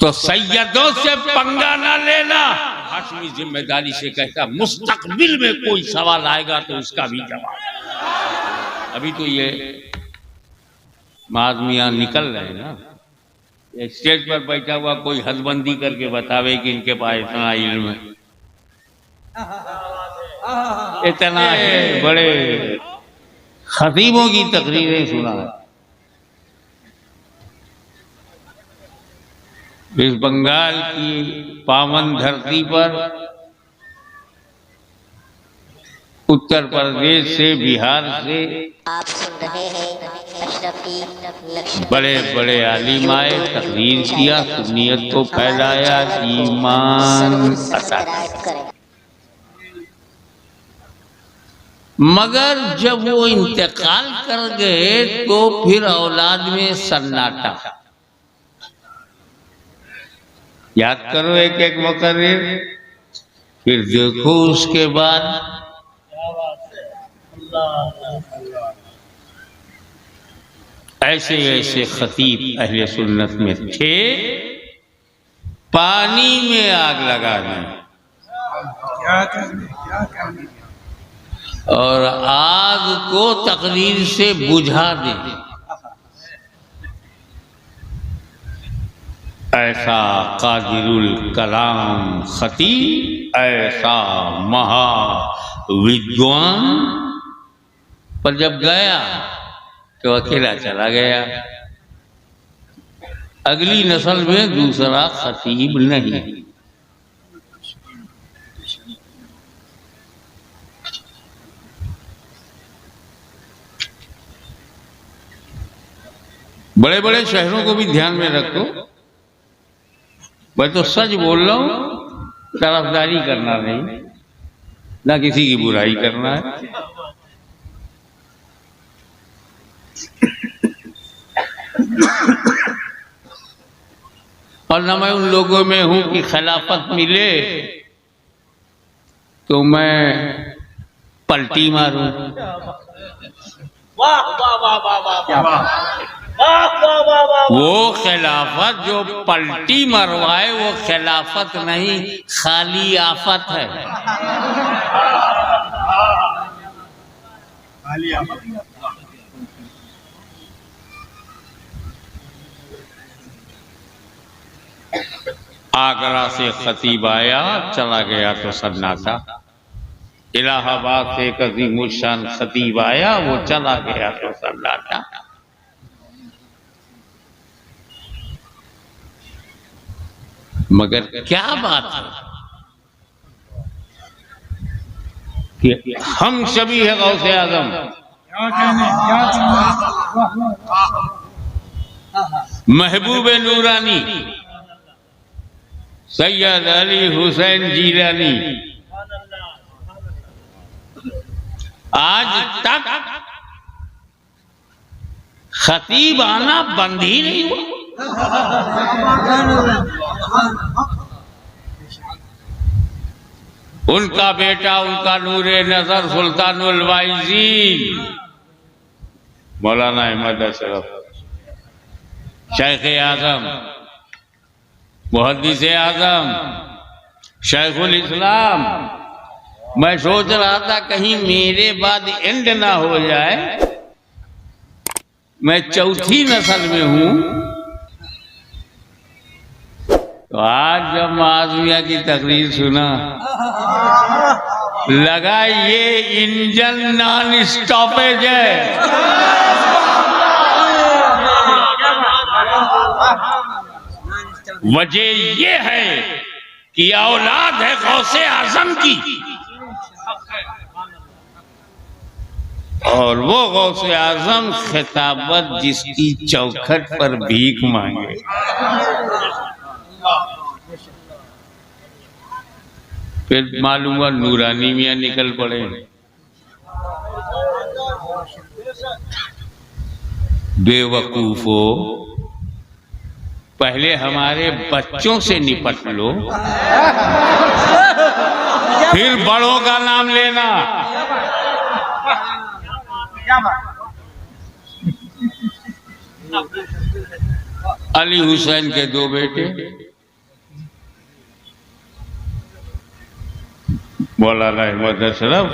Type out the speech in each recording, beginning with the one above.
तो सैयदों से पंगा ना लेना। हाशमी जिम्मेदारी से कहता मुस्तकबिल में कोई सवाल आएगा तो उसका भी जवाब। अभी तो ये माज मियां निकल रहे हैं ना, स्टेज पर बैठा हुआ कोई हदबंदी करके बतावे कि इनके पास इतना इल्म है, इतना है। बड़े खतीबों की तकरीरें सुना है। इस बंगाल की पावन धरती पर उत्तर प्रदेश से, बिहार से आप सुन रहे हैं अशरफी लक्ष्मी। बड़े बड़े आलिम आए, तकरीर किया, सुन्नियत को फैलाया, ईमान अता किया। मगर जब वो इंतकाल कर गए तो फिर औलाद में सन्नाटा। याद करो एक एक मुकर्रिर, फिर देखो उसके बाद ऐसे ऐसे खतीब अहले सुन्नत में थे, पानी में आग लगा दें और आग को तकरीर से बुझा दें। ऐसा कादिरुल कलाम खतीब, ऐसा महा विद्वान। पर जब गया तो अकेला चला गया। अगली नस्ल में दूसरा खतीब नहीं। बड़े बड़े शहरों को भी ध्यान में रखो। मैं तो सच बोल रहा हूं, तरफदारी करना नहीं, ना किसी की बुराई करना है। और न मैं उन लोगों में हूं कि खिलाफत मिले तो मैं पलटी मारूं। वो खिलाफत जो पलटी मरवाए वो खिलाफत नहीं, खाली आफत है। आगरा से खतीब आया, चला गया तो सन्नाटा। इलाहाबाद से एक अज़ीमुश्शान खतीब आया, वो चला गया तो सन्नाटा। मगर क्या बात है कि हम सभी है गौसे आजम, महबूब नूरानी सैयद अली हुसैन जीलानी आज तक खतीब आना बंद ही नहीं हुआ। उनका बेटा, उनका नूरे नजर सुल्तानुल वाइज़ीन मौलाना अहमद अशरफ, शेख आजम, मुहद्दिस आजम, शेखुल इस्लाम। मैं सोच रहा था कहीं मेरे बाद एंड ना हो जाए, मैं चौथी नस्ल में हूं। तो आज जब माज़िया की तकरीर सुना, लगा ये इंजन नॉन स्टॉपेज है। वजह ये है कि औलाद है गौसे आजम की, और वो गौसे आजम खिताबत जिसकी चौखट पर भीख मांगे। फिर मालूम हुआ नूरानी मियां निकल पड़े। बेवकूफो, पहले हमारे बच्चों से निपट लो, फिर बड़ों का नाम लेना। अली हुसैन के दो बेटे, मौलाना अहमद अशरफ,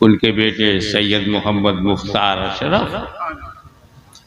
उनके बेटे सैयद मोहम्मद मुख्तार अशरफ,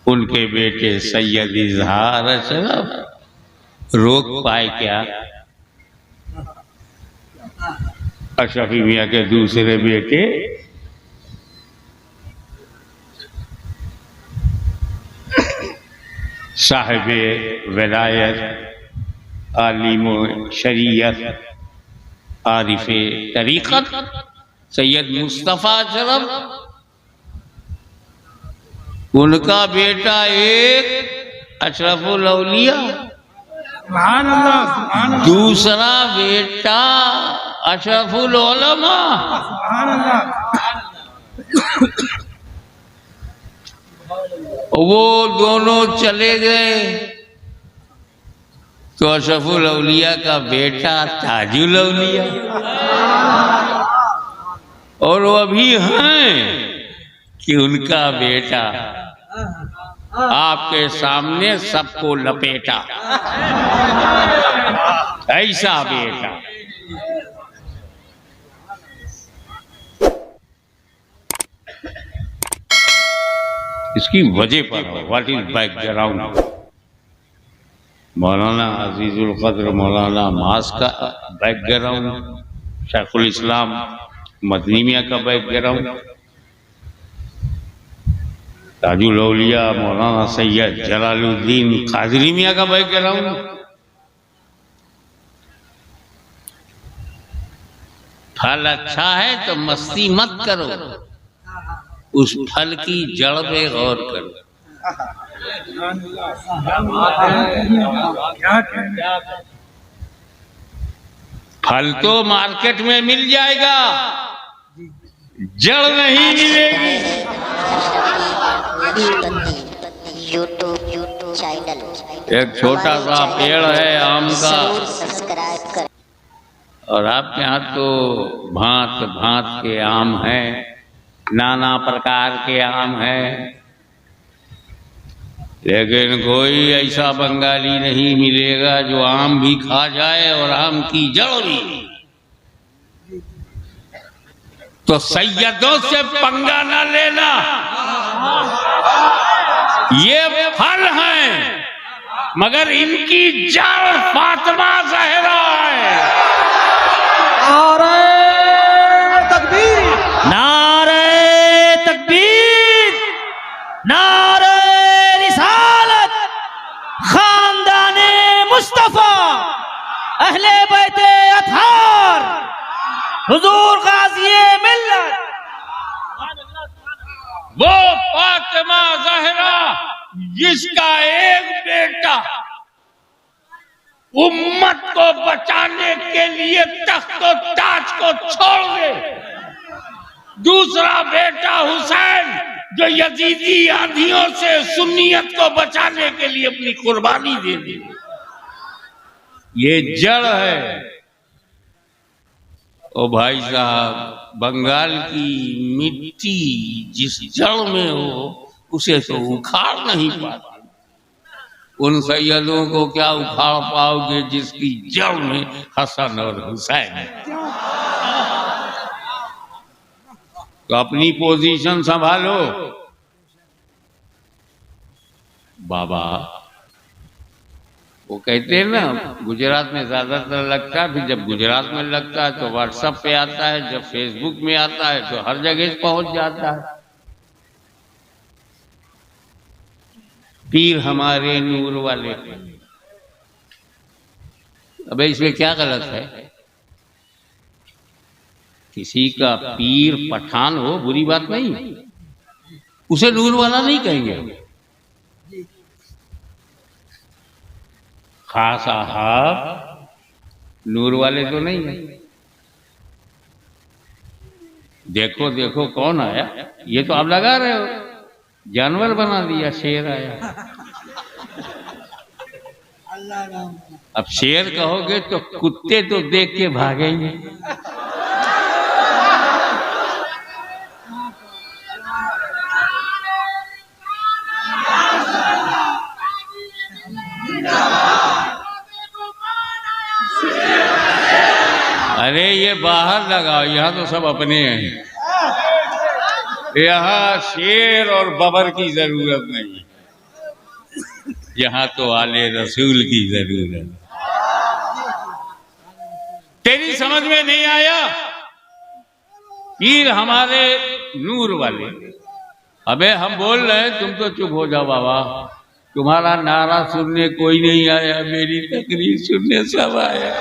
उनके बेटे सैयद इजहार अशरफ। रोक पाए क्या? अशरफी मियाँ के दूसरे बेटे साहिब विलायत, आलिम शरीयत, आरिफ तरीक़त सैयद मुस्तफ़ा अशरफ, उनका बेटा एक अशरफुल औलिया, दूसरा बेटा अशरफुल उलमा। वो दोनों चले गए तो अशरफुल औलिया का बेटा ताजुल औलिया, और वो अभी हैं कि उनका बेटा आपके सामने सबको लपेटा, ऐसा बेटा। इसकी वजह पर व्हाट इज बैकग्राउंड। मौलाना अजीजुल कद्र मौलाना मास का बैकग्राउंड, शेखुल इस्लाम मदनी मियां का बैकग्राउंड, ताजुल औलिया मौलाना सैयद जलालुद्दीन कादरी मियां का बैकग्राउंड। फल अच्छा है तो मस्ती मत करो, उस फल की जड़ पे गौर करो। फल तो मार्केट में मिल जाएगा, जड़ नहीं मिलेगी। यूट्यूब चैनल एक छोटा सा पेड़ है आम का, सब्सक्राइब कर। और आपके यहाँ तो भांत भांत के आम हैं, नाना प्रकार के आम हैं, लेकिन कोई ऐसा बंगाली नहीं मिलेगा जो आम भी खा जाए और आम की जड़ भी। तो सैयदों से पंगा ना लेना, ये फल हैं मगर इनकी जड़ फातिमा ज़हरा है। नारे तकबीर, नारे रिसालत, खानदाने मुस्तफा, अहले बैते अतहार, हुजूर गाज़िए मिल्लत। वो फातिमा ज़हरा जिसका एक बेटा उम्मत को बचाने के लिए तख्त और ताज को छोड़ दे, दूसरा बेटा हुसैन जो यजीदी आंधियों से सुन्नियत को बचाने के लिए अपनी कुर्बानी दे दी। ये जड़ है। ओ भाई साहब, बंगाल की मिट्टी जिस जड़ में हो उसे तो उखाड़ नहीं पाती। उन सैयदों को क्या उखाड़ पाओगे जिसकी जड़ में हसन और हुसैन है। तो अपनी पोजीशन संभालो बाबा। वो कहते हैं ना, गुजरात में ज्यादातर लगता है, फिर जब गुजरात में लगता है तो व्हाट्सएप पे आता है, जब फेसबुक में आता है तो हर जगह पहुंच जाता है। पीर हमारे नूर वाले। अबे इसमें क्या गलत है? किसी का पीर पठान हो बुरी बात नहीं, उसे नूर वाला नहीं कहेंगे। खास साहब नूर वाले तो नहीं है। देखो देखो कौन आया, ये तो आप लगा रहे हो, जानवर बना दिया, शेर आया। अब शेर कहोगे तो कुत्ते तो देख के भागेंगे। अरे ये बाहर लगाओ, यहाँ तो सब अपने हैं। यहाँ शेर और बबर की जरूरत नहीं, यहाँ तो आले रसूल की जरूरत। तेरी समझ में नहीं आया? पीर हमारे नूर वाले। अबे हम बोल रहे हैं, तुम तो चुप हो जाओ बाबा। तुम्हारा नारा सुनने कोई नहीं आया, मेरी तकरीर सुनने सब आया।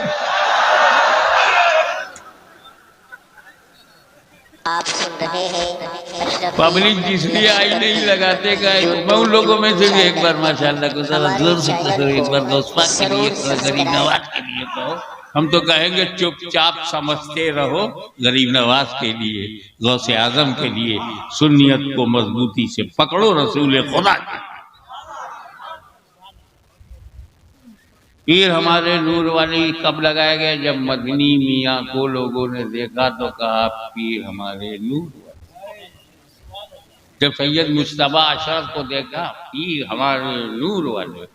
आप सुन रहे हैं अशरफ पब्लिक जिसलिए आई नहीं लगाते का, मैं उन लोगों में से भी एक बार माशाल्लाह को जरा जोर से कहो, एक बार दोस्ता के लिए, गरीब नवाज के लिए कहो। हम तो कहेंगे चुपचाप समझते रहो, गरीब नवाज के लिए, गौसे आजम के लिए। सुन्नियत को मजबूती से पकड़ो, रसूल खुदा के। पीर हमारे नूर वाली कब लगाया गया? जब मदनी मियाँ को लोगों ने देखा तो कहा पीर हमारे नूर वाले। जब सैयद मुश्तबा अशरफ को देखा, पीर हमारे नूर वाले।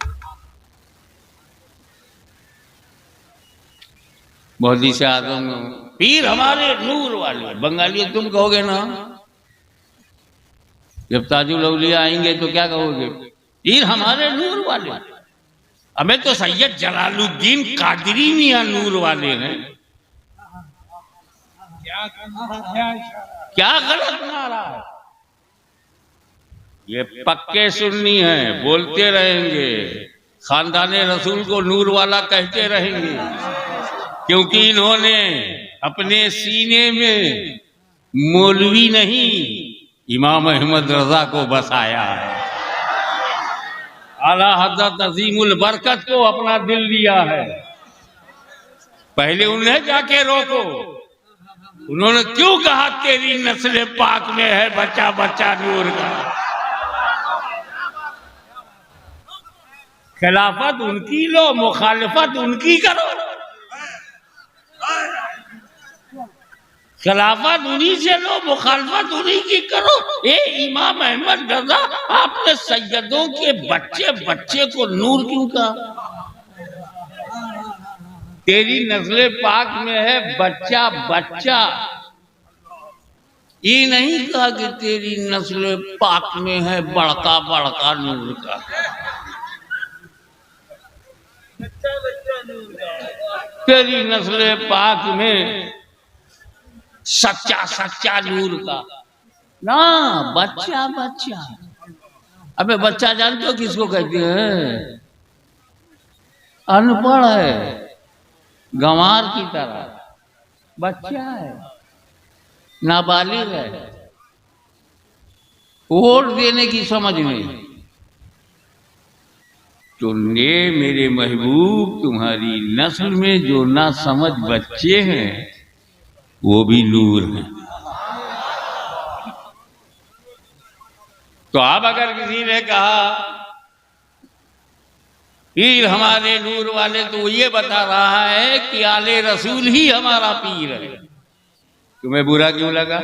मोदी से आजम पीर हमारे नूर वाले। बंगाली तुम कहोगे ना, जब ताजुल औलिया आएंगे तो क्या कहोगे? पीर हमारे नूर वाले। हमें तो सैयद जलालुद्दीन कादरी मियां नूर वाले हैं। क्या गलत नारा है? ये पक्के सुन्नी हैं, बोलते रहेंगे, खानदाने रसूल को नूर वाला कहते रहेंगे, क्योंकि इन्होंने अपने सीने में मौलवी नहीं, इमाम अहमद रजा को बसाया है। आला हज़रत अज़ीमुल बरकत को अपना दिल लिया है। पहले उन्हें जाके रोको। उन्होंने क्यों कहा तेरी नस्ल पाक में है बच्चा बच्चा नूर का? खिलाफत उनकी लो, मुखालिफत उनकी करो। खिलाफत उन्हीं से लो, मुखालफत उन्हीं की करो। ए इमाम अहमद रजा, आपने सैयदों के बच्चे बच्चे को नूर क्यों कहा? तेरी नस्ल पाक में है बच्चा बच्चा, ये नहीं कहा कि तेरी नस्ल पाक में है बड़का बड़का नूर का। तेरी नस्ल पाक में सच्चा सच्चा नूर का ना, बच्चा बच्चा। अबे बच्चा जानते हो किसको कहते हैं? अनपढ़ है, गंवार की तरह बच्चा है, नाबालिग है, वोट देने की समझ नहीं। तो ने मेरे महबूब, तुम्हारी नस्ल में जो ना समझ बच्चे हैं वो भी नूर है। तो अब अगर किसी ने कहा पीर हमारे नूर वाले, तो वो ये बता रहा है कि आले रसूल ही हमारा पीर है। तुम्हें बुरा क्यों लगा?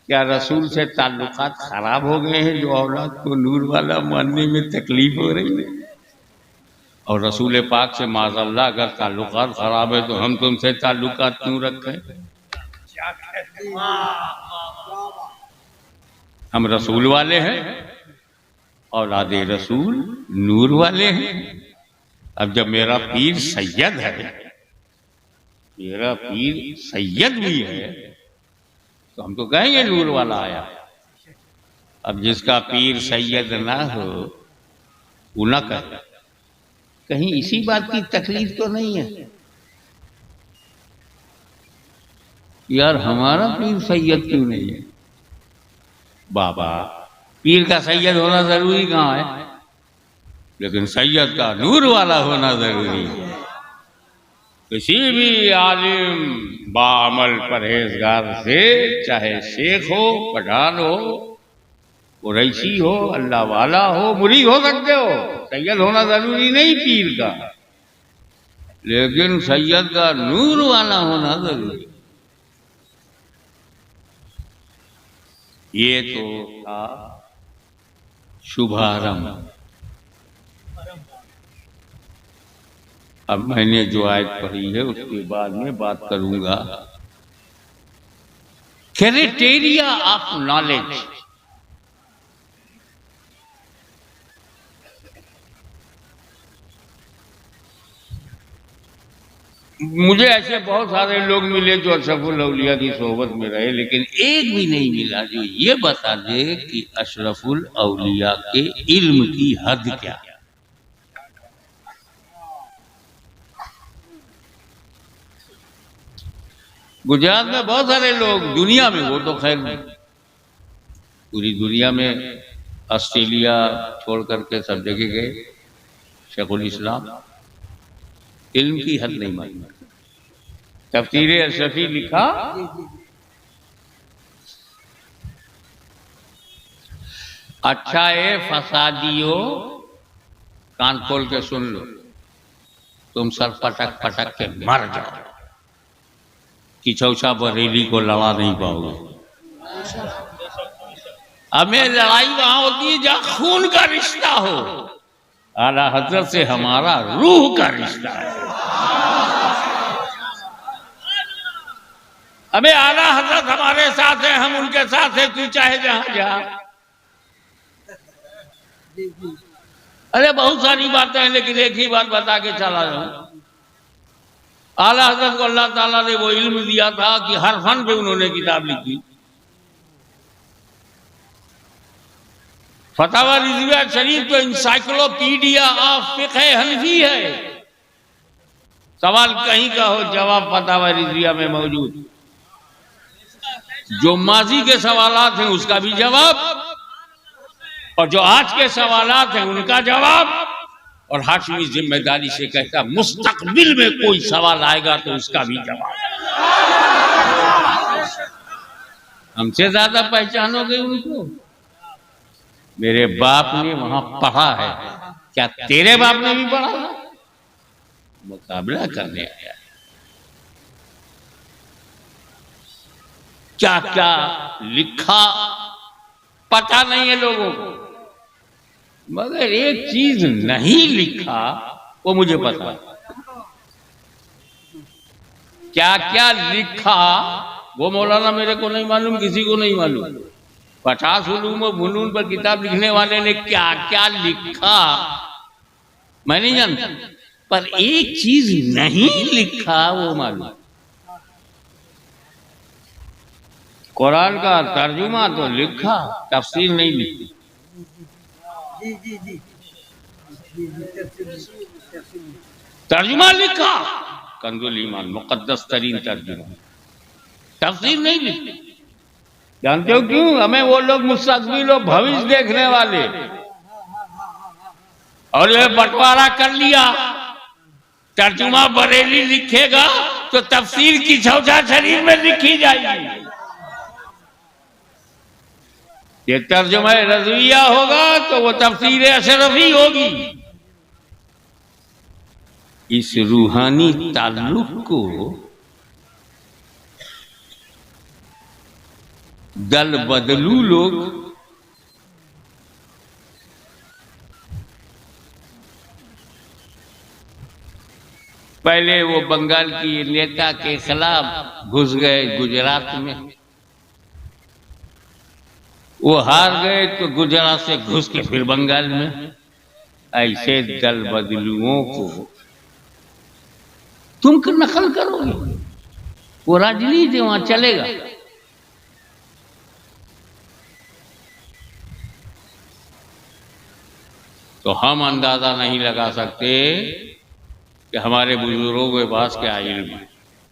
क्या रसूल से ताल्लुकात खराब हो गए हैं जो औलाद को नूर वाला मानने में तकलीफ हो रही है? और रसूल पाक से माज़अल्लाह अगर ताल्लुकात खराब है तो हम तुमसे ताल्लुकात क्यों रखें? हम रसूल वाले हैं, औलादे रसूल नूर वाले हैं। अब जब मेरा पीर सैयद है, मेरा पीर सैयद भी है, तो हम तो कहेंगे नूर वाला आया। अब जिसका पीर सैयद ना हो वो ना कहे। कहीं इसी बात की तकलीफ तो नहीं है यार हमारा पीर सैयद क्यों नहीं है? बाबा, पीर का सैयद होना जरूरी कहाँ है? लेकिन सैयद का नूर वाला होना जरूरी है। किसी भी आलिम बामल परहेजगार से, चाहे शेख हो, पठान हो, कुरैशी हो, अल्लाह वाला हो, मुरीद हो सकते हो, सैयद होना जरूरी नहीं पीर का, लेकिन सैयद का नूर वाला होना जरूरी। ये तो था शुभारंभ। अब मैंने जो आयत पढ़ी है उसके बाद में बात करूंगा। Criteria of knowledge. मुझे ऐसे बहुत सारे लोग मिले जो अशरफुल औलिया की सोहबत में रहे, लेकिन एक भी नहीं मिला जो ये बता दे कि अशरफुल औलिया के इल्म की हद क्या है। गुजरात में बहुत सारे लोग, दुनिया में, वो तो खैर पूरी दुनिया में, ऑस्ट्रेलिया छोड़ करके सब जगह गए, शेखुल इस्लाम इल्म की हद नहीं मालूम। तफसीर अशरफी लिखा, अच्छा है फसादियो, कान खोल के सुन लो, तुम सर पटक पटक के मर जाओ, किचौसा बरेली को लड़ा नहीं पाओगे। हमें लड़ाई वहां होती है जहां खून का रिश्ता हो। आला हजरत से हमारा रूह का रिश्ता है। हमें आला हजरत हमारे साथ है, हम उनके साथ है, तू चाहे जहां जा। अरे बहुत सारी बातें हैं, लेकिन एक ही बात बता के चला जाऊं। आला हजरत को अल्लाह ताला ने वो इल्म दिया था कि हर फन पे उन्होंने किताब लिखी। फतावा रिजविया शरीफ तो इंसाइक्लोपीडिया ऑफ फिक़्ह हनफी है। सवाल कहीं का हो, जवाब फतावा रिजविया में मौजूद। जो माजी के सवालात हैं उसका भी जवाब, और जो आज के सवालात हैं उनका जवाब। और हाशमी जिम्मेदारी से कहता, मुस्तकबिल में कोई सवाल आएगा तो उसका भी जवाब। हमसे ज्यादा पहचानोगे उनको? मेरे बाप ने वहां पढ़ा है, क्या तेरे बाप ने भी पढ़ा? मुकाबला करने आया। क्या क्या लिखा पता नहीं है लोगों को, मगर एक चीज नहीं लिखा वो मुझे पता। क्या क्या लिखा वो मौलाना मेरे को नहीं मालूम, किसी को नहीं मालूम। 50 उलूम व फुनून पर किताब लिखने वाले ने क्या क्या लिखा मैं नहीं जानता, पर एक चीज नहीं लिखा वो मालूम। कुरान का तर्जुमा तो लिखा, तफसीर नहीं लिखी। तर्जुमा लिखा, कंजुल ईमान मुकद्दस तरीन तर्जुमा, तफसीर नहीं लिखी। जानते हो क्यों? हमें वो लोग मुस्तकबिल और भविष्य देखने वाले, और ये बंटवारा कर लिया। तर्जुमा बरेली लिखेगा तो तफसीर की चौथा शरीफ में लिखी जाएगी। ये तर्जुमा रज़विया होगा तो वो तफसीर अशरफी होगी। इस रूहानी ताल्लुक को दल बदलू लोग पहले वो बंगाल की नेता के खिलाफ घुस गए गुजरात में, वो हार गए तो गुजरात से घुस के फिर बंगाल में। ऐसे दल बदलुओं को तुम नकल करोगे, वो राजनीति वहां चलेगा। तो हम अंदाजा नहीं लगा सकते कि हमारे बुजुर्गों के पास क्या इल्म है।